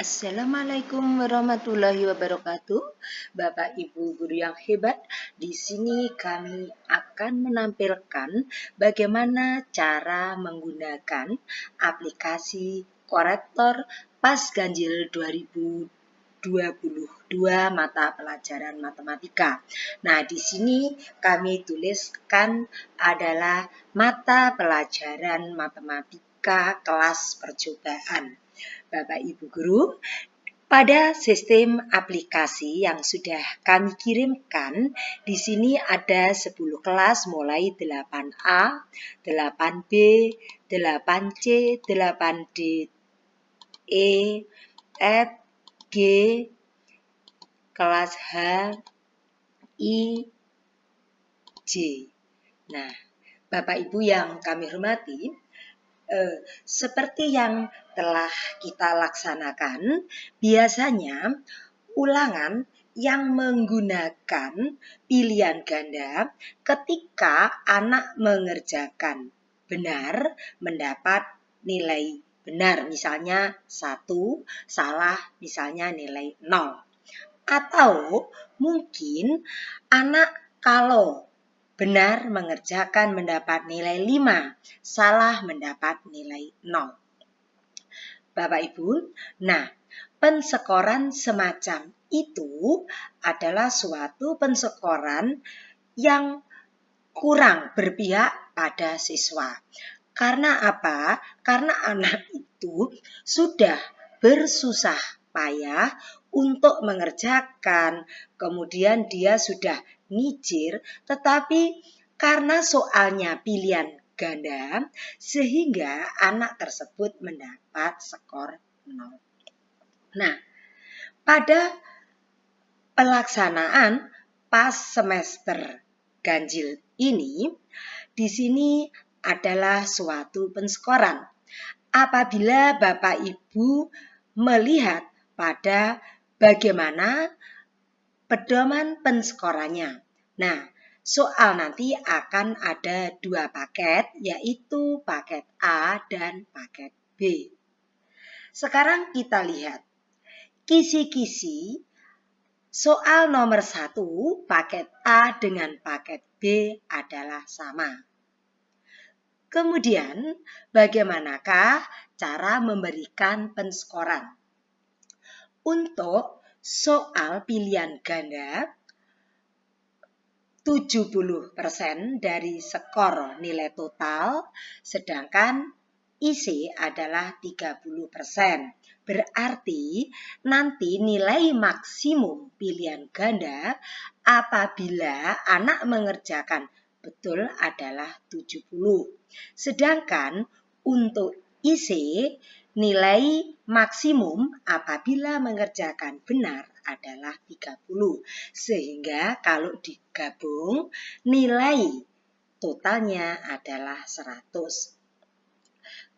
Assalamualaikum warahmatullahi wabarakatuh. Bapak Ibu guru yang hebat, di sini kami akan menampilkan bagaimana cara menggunakan aplikasi korektor pas ganjil 2022 mata pelajaran matematika. Nah, di sini kami tuliskan adalah mata pelajaran matematika kelas percobaan. Bapak Ibu guru, pada sistem aplikasi yang sudah kami kirimkan, di sini ada 10 kelas mulai 8A, 8B, 8C, 8D, E, F, G, kelas H, I, J. Nah, Bapak Ibu yang kami hormati, seperti yang telah kita laksanakan, biasanya ulangan yang menggunakan pilihan ganda ketika anak mengerjakan benar mendapat nilai benar, misalnya 1, salah misalnya nilai 0. Atau mungkin anak kalau benar mengerjakan mendapat nilai 5, salah mendapat nilai 0. Bapak Ibu, nah pensekoran semacam itu adalah suatu pensekoran yang kurang berpihak pada siswa. Karena apa? Karena anak itu sudah bersusah payah untuk mengerjakan, kemudian dia sudah nyicir, tetapi karena soalnya pilihan ganda, sehingga anak tersebut mendapat skor 0. Nah, pada pelaksanaan pas semester ganjil ini, di sini adalah suatu penskoran. Apabila Bapak Ibu melihat pada bagaimana pedoman penskorannya. Nah, soal nanti akan ada 2 paket, yaitu paket A dan paket B. Sekarang kita lihat kisi-kisi soal nomor 1, paket A dengan paket B adalah sama. Kemudian, bagaimanakah cara memberikan penskoran? Untuk soal pilihan ganda, 70% dari skor nilai total, sedangkan isi adalah 30%. Berarti nanti nilai maksimum pilihan ganda apabila anak mengerjakan betul adalah 70. Sedangkan untuk isi nilai maksimum apabila mengerjakan benar adalah 30. Sehingga kalau digabung nilai totalnya adalah 100.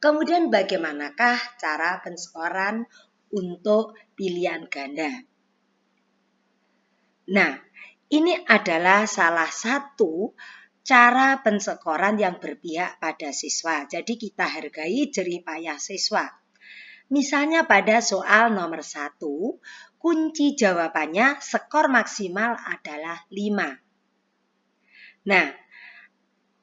Kemudian bagaimanakah cara penskoran untuk pilihan ganda? Nah, ini adalah salah satu cara penskoran yang berpihak pada siswa. Jadi kita hargai jerih payah siswa. Misalnya pada soal nomor 1, kunci jawabannya skor maksimal adalah 5. Nah,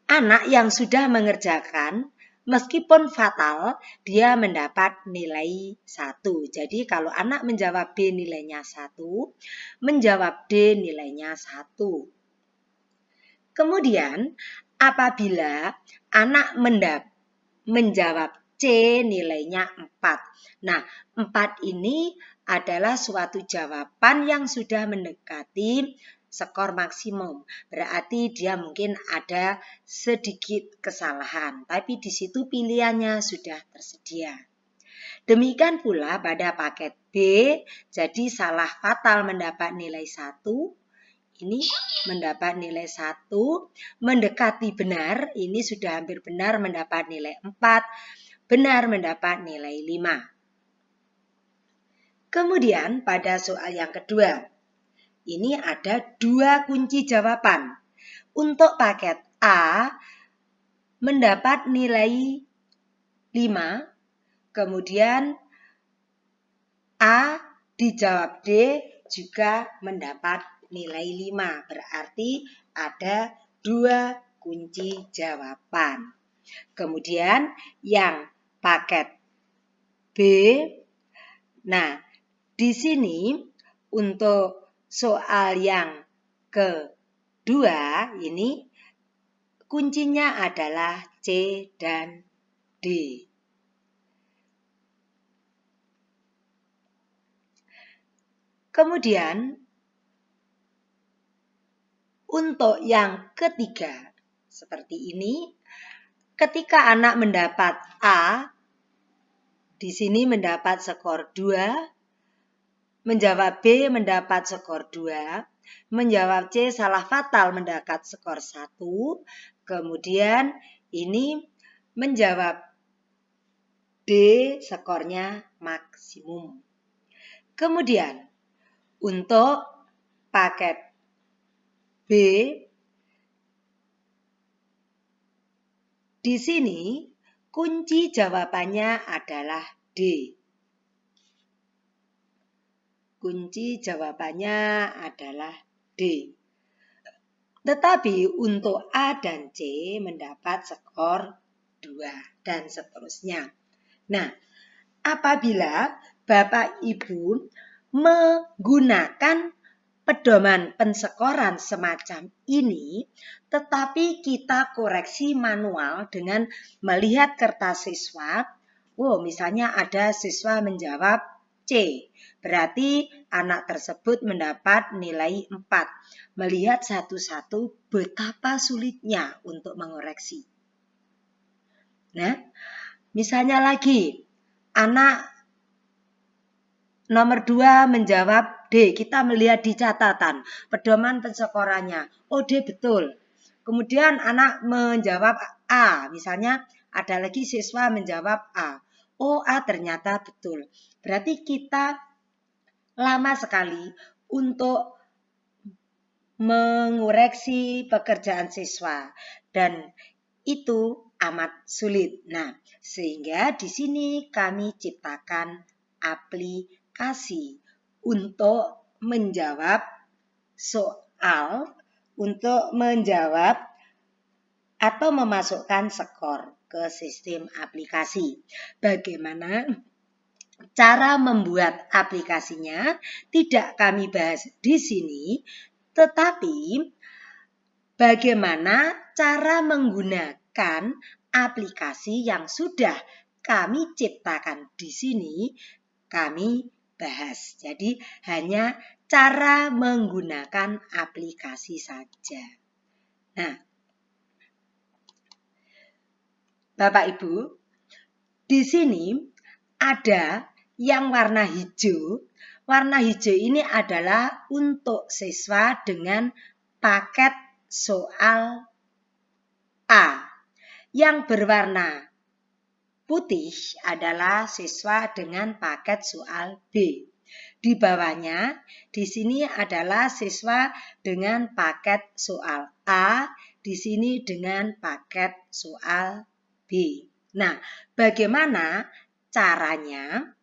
anak yang sudah mengerjakan, meskipun fatal, dia mendapat nilai 1. Jadi kalau anak menjawab B nilainya 1, menjawab D nilainya 1. Kemudian apabila anak menjawab C nilainya 4. Nah, 4 ini adalah suatu jawaban yang sudah mendekati skor maksimum. Berarti dia mungkin ada sedikit kesalahan, tapi di situ pilihannya sudah tersedia. Demikian pula pada paket B, jadi salah fatal mendapat nilai 1. Ini mendapat nilai 1, mendekati benar, ini sudah hampir benar mendapat nilai 4, benar mendapat nilai 5. Kemudian pada soal yang kedua, ini ada 2 kunci jawaban. Untuk paket A mendapat nilai 5, kemudian A dijawab D juga mendapat nilai 5. Berarti ada 2 kunci jawaban. Kemudian yang paket B. Nah, di sini untuk soal yang kedua ini kuncinya adalah C dan D. Kemudian untuk yang ketiga seperti ini, ketika anak mendapat A, di sini mendapat skor 2, menjawab B mendapat skor 2, menjawab C salah fatal mendapat skor 1, kemudian ini menjawab D skornya maksimum. Kemudian untuk paket B, di sini kunci jawabannya adalah D. Kunci jawabannya adalah D. Tetapi untuk A dan C mendapat skor 2 dan seterusnya. Nah, apabila Bapak Ibu menggunakan pedoman penskoran semacam ini, tetapi kita koreksi manual dengan melihat kertas siswa. Misalnya ada siswa menjawab C, berarti anak tersebut mendapat nilai 4. Melihat satu-satu betapa sulitnya untuk mengoreksi. Nah, misalnya lagi, anak nomor 2 menjawab D. Kita melihat di catatan pedoman penskorannya. Oh, D betul. Kemudian anak menjawab A. Misalnya ada lagi siswa menjawab A. Oh, A ternyata betul. Berarti kita lama sekali untuk mengoreksi pekerjaan siswa. Dan itu amat sulit. Nah, sehingga di sini kami ciptakan aplikasi untuk menjawab soal, untuk menjawab atau memasukkan skor ke sistem aplikasi. Bagaimana cara membuat aplikasinya tidak kami bahas di sini, tetapi bagaimana cara menggunakan aplikasi yang sudah kami ciptakan di sini, kami bahas. Jadi hanya cara menggunakan aplikasi saja. Nah, Bapak Ibu, di sini ada yang warna hijau. Warna hijau ini adalah untuk siswa dengan paket soal A. Yang berwarna putih adalah siswa dengan paket soal B. Di bawahnya, di sini adalah siswa dengan paket soal A, di sini dengan paket soal B. Nah, bagaimana caranya?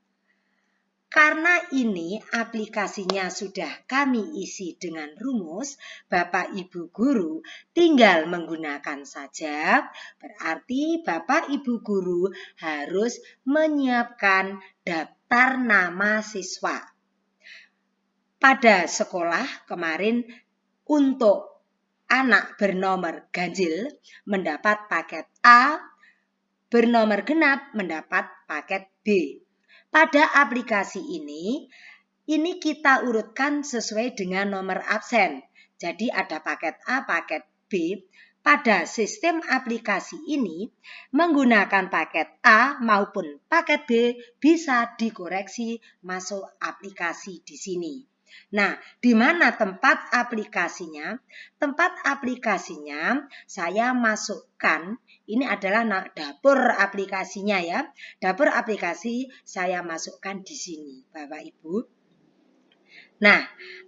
Karena ini aplikasinya sudah kami isi dengan rumus, Bapak Ibu Guru tinggal menggunakan saja. Berarti Bapak Ibu Guru harus menyiapkan daftar nama siswa. Pada sekolah kemarin untuk anak bernomor ganjil mendapat paket A, bernomor genap mendapat paket B. Pada aplikasi ini kita urutkan sesuai dengan nomor absen. Jadi ada paket A, paket B. Pada sistem aplikasi ini menggunakan paket A maupun paket B bisa dikoreksi masuk aplikasi di sini. Nah, di mana tempat aplikasinya? Tempat aplikasinya saya masukkan, ini adalah dapur aplikasinya ya. Dapur aplikasi saya masukkan di sini, Bapak Ibu. Nah,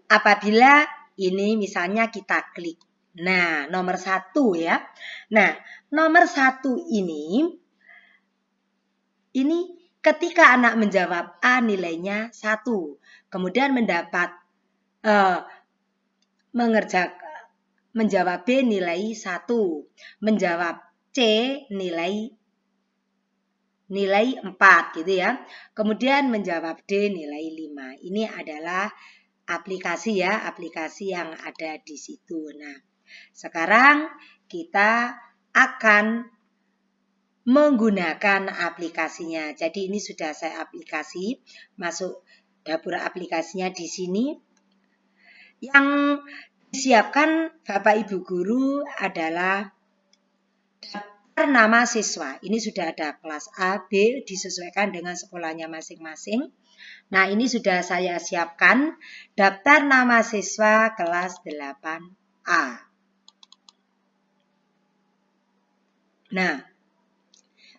apabila ini misalnya kita klik. Nah, nomor 1 ya. Nah, nomor 1 ini ketika anak menjawab A nilainya 1, kemudian menjawab B nilai 1, menjawab C nilai 4 gitu ya. Kemudian menjawab D nilai 5. Ini adalah aplikasi ya, aplikasi yang ada di situ. Nah, sekarang kita akan menggunakan aplikasinya. Jadi ini sudah saya aplikasi, masuk dapur aplikasinya di sini. Yang disiapkan Bapak Ibu Guru adalah daftar nama siswa. Ini sudah ada kelas A, B, disesuaikan dengan sekolahnya masing-masing. Nah, ini sudah saya siapkan daftar nama siswa kelas 8A. Nah,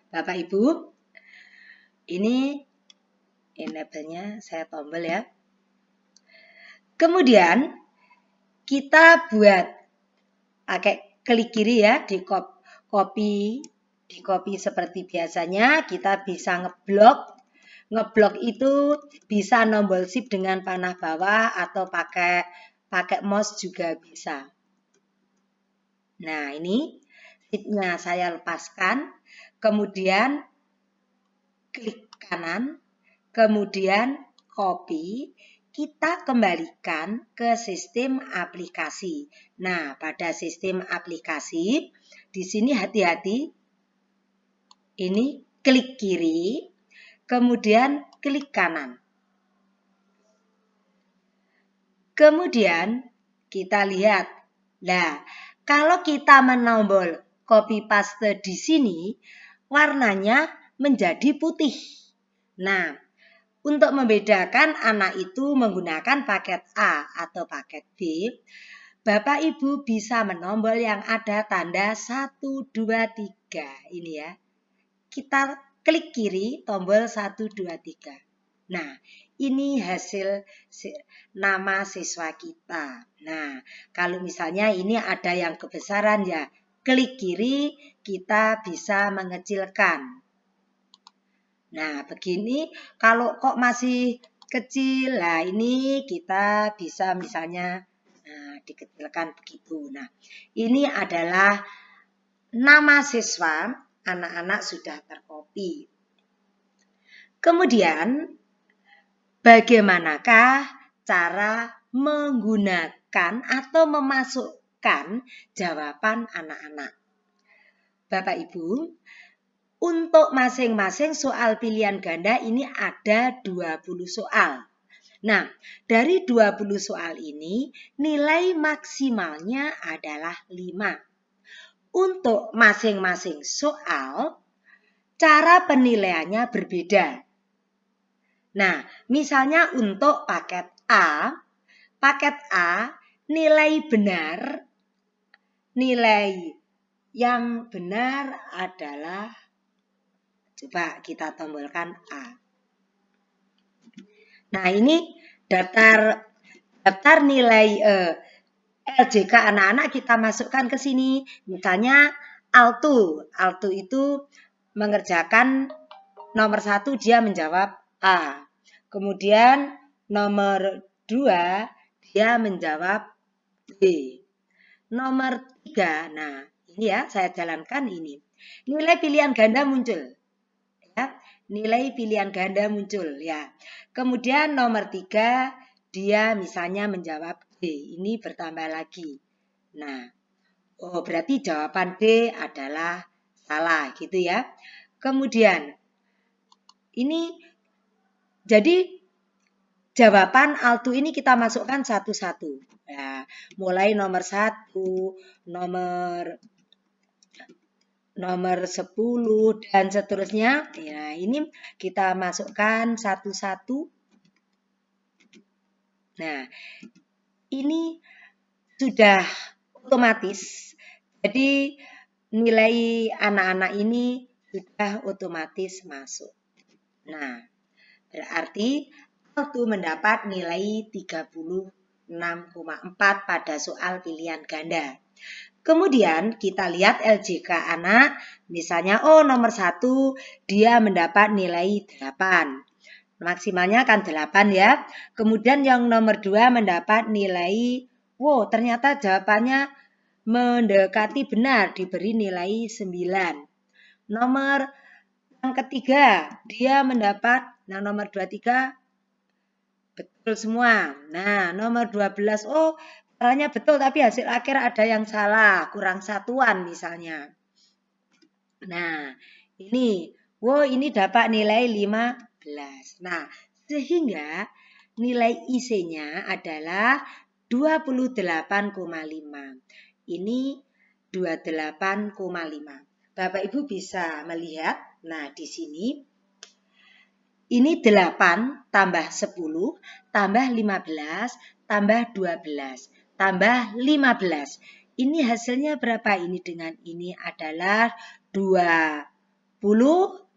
Bapak Ibu, ini enable-nya saya tombol ya. Kemudian kita buat pakai klik kiri ya, di copy seperti biasanya. Kita bisa ngeblok. Ngeblok itu bisa nombol shift dengan panah bawah atau pakai mouse juga bisa. Nah, ini shift-nya saya lepaskan. Kemudian klik kanan, kemudian copy, kita kembalikan ke sistem aplikasi. Nah, pada sistem aplikasi, di sini hati-hati, ini klik kiri, kemudian klik kanan. Kemudian kita lihat, nah, kalau kita menombol copy paste di sini, warnanya menjadi putih. Nah, untuk membedakan anak itu menggunakan paket A atau paket B, Bapak Ibu bisa menombol yang ada tanda 1, 2, 3. Ini ya. Kita klik kiri tombol 1, 2, 3. Nah, ini hasil nama siswa kita. Nah, kalau misalnya ini ada yang kebesaran ya, klik kiri kita bisa mengecilkan. Nah, begini kalau kok masih kecil, nah ini kita bisa misalnya dikecilkan begitu. Nah, ini adalah nama siswa, anak-anak sudah tercopy. Kemudian, bagaimanakah cara menggunakan atau memasukkan jawaban anak-anak? Bapak Ibu, untuk masing-masing soal pilihan ganda ini ada 20 soal. Nah, dari 20 soal ini nilai maksimalnya adalah 5. Untuk masing-masing soal, cara penilaiannya berbeda. Nah, misalnya untuk paket A nilai yang benar adalah, coba kita tombolkan A. Nah, ini daftar nilai LJK anak-anak kita masukkan ke sini. Misalnya Altu itu mengerjakan nomor 1 dia menjawab A. Kemudian nomor 2 dia menjawab B. Nomor 3, nah ini ya saya jalankan ini. Nilai pilihan ganda muncul. Nilai pilihan ganda muncul ya. Kemudian nomor 3 dia misalnya menjawab D. Ini bertambah lagi. Nah, oh berarti jawaban D adalah salah gitu ya. Kemudian ini jadi jawaban Altu ini kita masukkan satu-satu. Nah, mulai nomor 1, nomor 10 dan seterusnya. Ya, ini kita masukkan satu-satu. Nah, ini sudah otomatis. Jadi nilai anak-anak ini sudah otomatis masuk. Nah, berarti Altu mendapat nilai 36,4 pada soal pilihan ganda. Kemudian kita lihat LJK anak, misalnya nomor 1 dia mendapat nilai 8. Maksimalnya kan 8 ya. Kemudian yang nomor 2 mendapat nilai, ternyata jawabannya mendekati benar, diberi nilai 9. Nomor yang ketiga, dia mendapat, nomor 23 betul semua. Nah, nomor 12, caranya betul tapi hasil akhir ada yang salah, kurang satuan misalnya. Nah, ini dapat nilai 15. Nah, sehingga nilai IC-nya adalah 28,5. Ini 28,5. Bapak Ibu bisa melihat, nah di sini ini 8 tambah 10 tambah 15 tambah 12 tambah 15. Ini hasilnya berapa? Ini dengan ini adalah 20,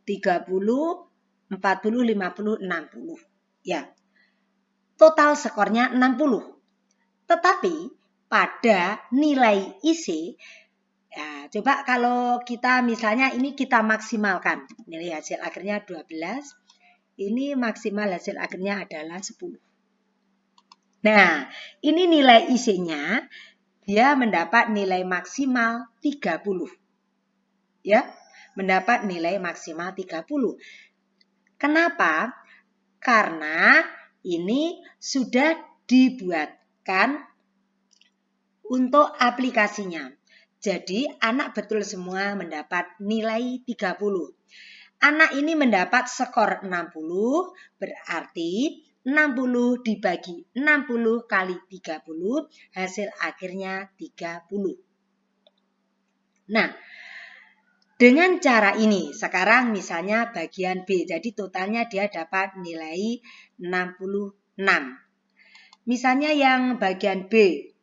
30, 40, 50, 60. Ya. Total skornya 60. Tetapi pada nilai IC, ya, coba kalau kita misalnya ini kita maksimalkan. Nilai hasil akhirnya 12. Ini maksimal hasil akhirnya adalah 10. Nah, ini nilai IC-nya, dia mendapat nilai maksimal 30. Ya, mendapat nilai maksimal 30. Kenapa? Karena ini sudah dibuatkan untuk aplikasinya. Jadi, anak betul semua mendapat nilai 30. Anak ini mendapat skor 60, berarti 60 dibagi 60 kali 30, hasil akhirnya 30. Nah, dengan cara ini, sekarang misalnya bagian B, jadi totalnya dia dapat nilai 66. Misalnya yang bagian B,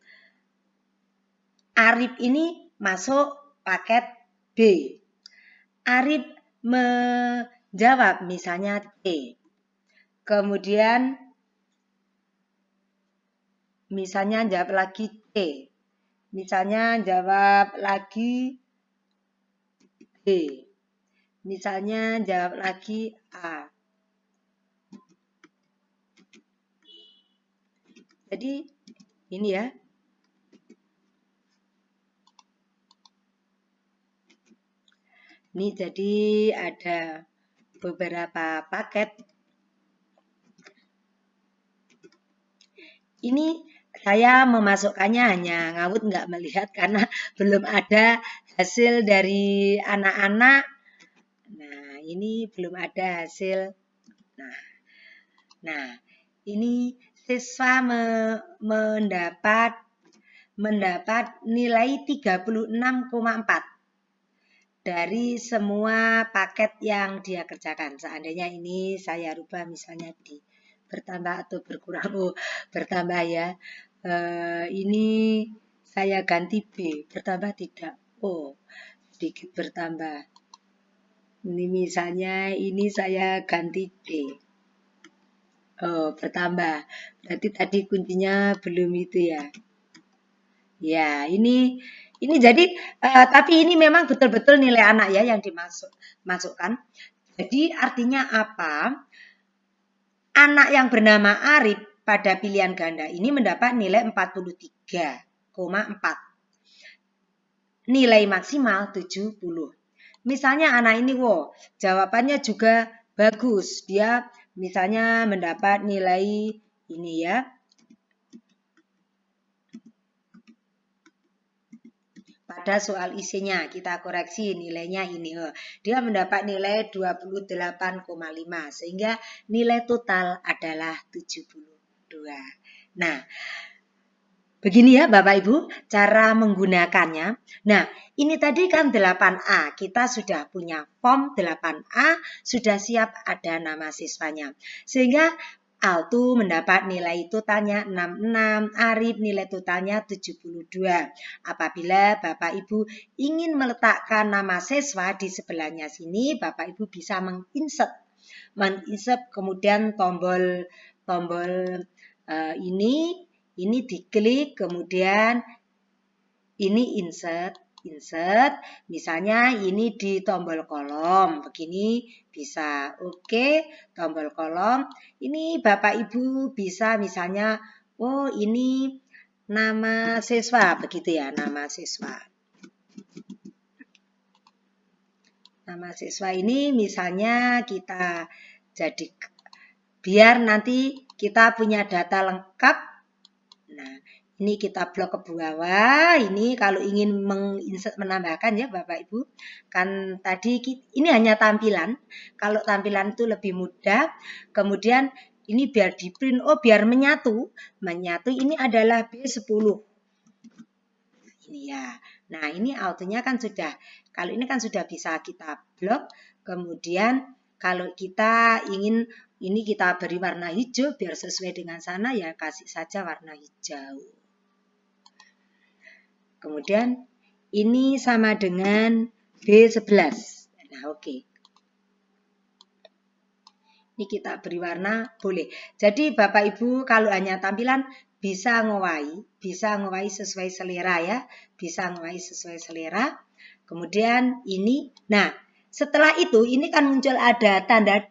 Arif ini masuk paket B. Arif menjawab misalnya T. Kemudian misalnya jawab lagi T. Misalnya jawab lagi D. Misalnya jawab lagi A. Jadi ini ya. Ini jadi ada beberapa paket. Ini saya memasukkannya hanya ngawut, nggak melihat karena belum ada hasil dari anak-anak. Nah, ini belum ada hasil. Nah, ini siswa mendapat nilai 36,4 dari semua paket yang dia kerjakan. Seandainya ini saya rubah misalnya di bertambah atau berkurang, bertambah ya. Ini saya ganti B, bertambah tidak. Sedikit bertambah. Ini misalnya ini saya ganti D. Bertambah. Berarti tadi kuncinya belum itu ya. Ya, ini jadi tapi ini memang betul-betul nilai anak ya yang dimasukkan. Jadi artinya apa? Anak yang bernama Arif pada pilihan ganda ini mendapat nilai 43,4. Nilai maksimal 70. Misalnya anak ini jawabannya juga bagus. Dia misalnya mendapat nilai ini ya. Pada soal isinya kita koreksi nilainya ini. Dia mendapat nilai 28,5 sehingga nilai total adalah 72. Nah, begini ya Bapak Ibu cara menggunakannya. Nah, ini tadi kan 8A. Kita sudah punya form 8A, sudah siap ada nama siswanya. Sehingga Altu mendapat nilai totalnya 66, Arif nilai totalnya 72. Apabila Bapak Ibu ingin meletakkan nama siswa di sebelahnya sini, Bapak Ibu bisa menginsert kemudian tombol ini diklik, kemudian ini insert, misalnya ini di tombol kolom, begini bisa. Oke, tombol kolom. Ini Bapak Ibu bisa misalnya, oh ini nama siswa, begitu ya, nama siswa. Nama siswa ini misalnya kita jadi, biar nanti kita punya data lengkap. Nah, ini kita blok ke bawah. Ini kalau ingin menambahkan ya Bapak Ibu. Kan tadi ini hanya tampilan. Kalau tampilan itu lebih mudah. Kemudian ini biar di print, oh biar menyatu. Menyatu ini adalah B10. Ini ya. Nah, ini autonya kan sudah. Kalau ini kan sudah bisa kita blok. Kemudian kalau kita ingin ini kita beri warna hijau biar sesuai dengan sana ya kasih saja warna hijau. Kemudian ini sama dengan B11. Nah, oke. Ini kita beri warna boleh. Jadi Bapak Ibu kalau hanya tampilan bisa ngowai sesuai selera ya. Bisa ngowai sesuai selera. Kemudian ini, nah setelah itu ini kan muncul ada tanda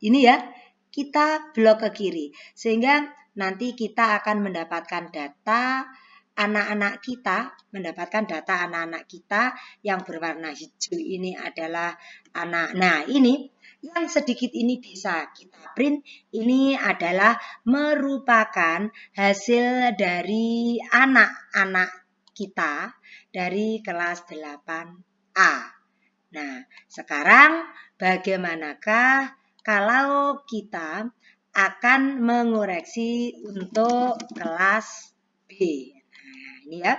ini ya, kita blok ke kiri. Sehingga nanti kita akan mendapatkan data anak-anak kita, yang berwarna hijau ini adalah anak. Nah ini yang sedikit ini bisa kita print, ini adalah merupakan hasil dari anak-anak kita dari kelas 8A. Nah, sekarang bagaimanakah kalau kita akan mengoreksi untuk kelas B? Nah, ini ya.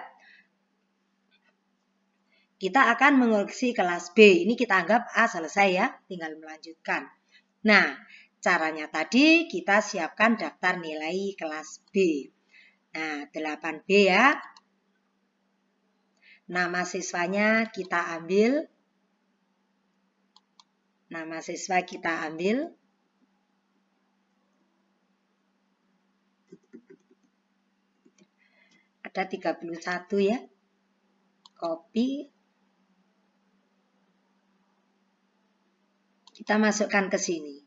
Kita akan mengoreksi kelas B. Ini kita anggap A selesai ya, tinggal melanjutkan. Nah, caranya tadi kita siapkan daftar nilai kelas B. Nah, 8B ya. Nama siswanya kita ambil. Nama siswa kita ambil. Ada 31 ya. Copy. Kita masukkan ke sini.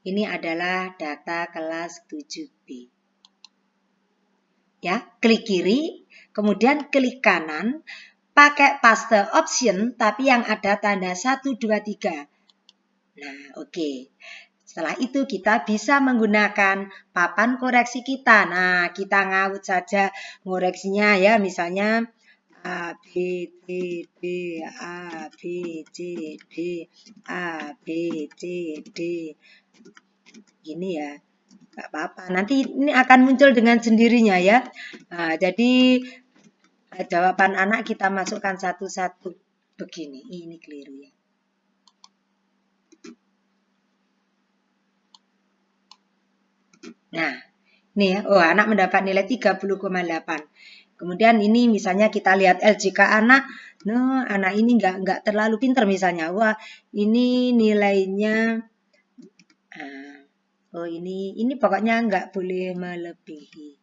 Ini adalah data kelas 7B. Ya, klik kiri, kemudian klik kanan, pakai paste option, tapi yang ada tanda 1, 2, 3. Nah, oke. Setelah itu kita bisa menggunakan papan koreksi kita. Nah, kita ngawut saja ngoreksinya ya, misalnya A, B, C, D, A, B, C, D, A, B, C, D. Gini ya, nggak apa-apa. Nanti ini akan muncul dengan sendirinya ya. Nah, jadi jawaban anak kita masukkan satu-satu begini. Ini keliru ya. Nah, ini ya. Oh, anak mendapat nilai 30,8. Kemudian ini misalnya kita lihat LJK anak. Nah, anak ini nggak terlalu pintar misalnya. Wah, ini nilainya. Oh, ini pokoknya nggak boleh melebihi.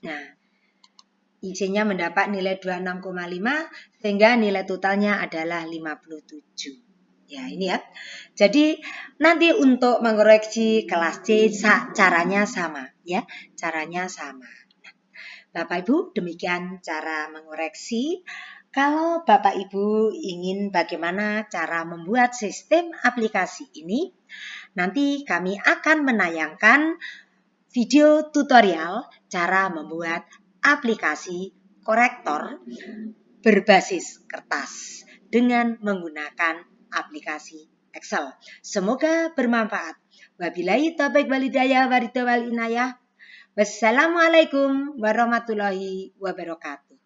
Nah, IC-nya mendapat nilai 26,5 sehingga nilai totalnya adalah 57. Ya, ini ya. Jadi nanti untuk mengoreksi kelas C caranya sama ya. Caranya sama. Nah, Bapak Ibu, demikian cara mengoreksi. Kalau Bapak Ibu ingin bagaimana cara membuat sistem aplikasi ini, nanti kami akan menayangkan video tutorial cara membuat aplikasi korektor berbasis kertas dengan menggunakan aplikasi Excel. Semoga bermanfaat. Wabillahi taufiq wal hidayah wa ridha wal inayah. Wassalamualaikum warahmatullahi wabarakatuh.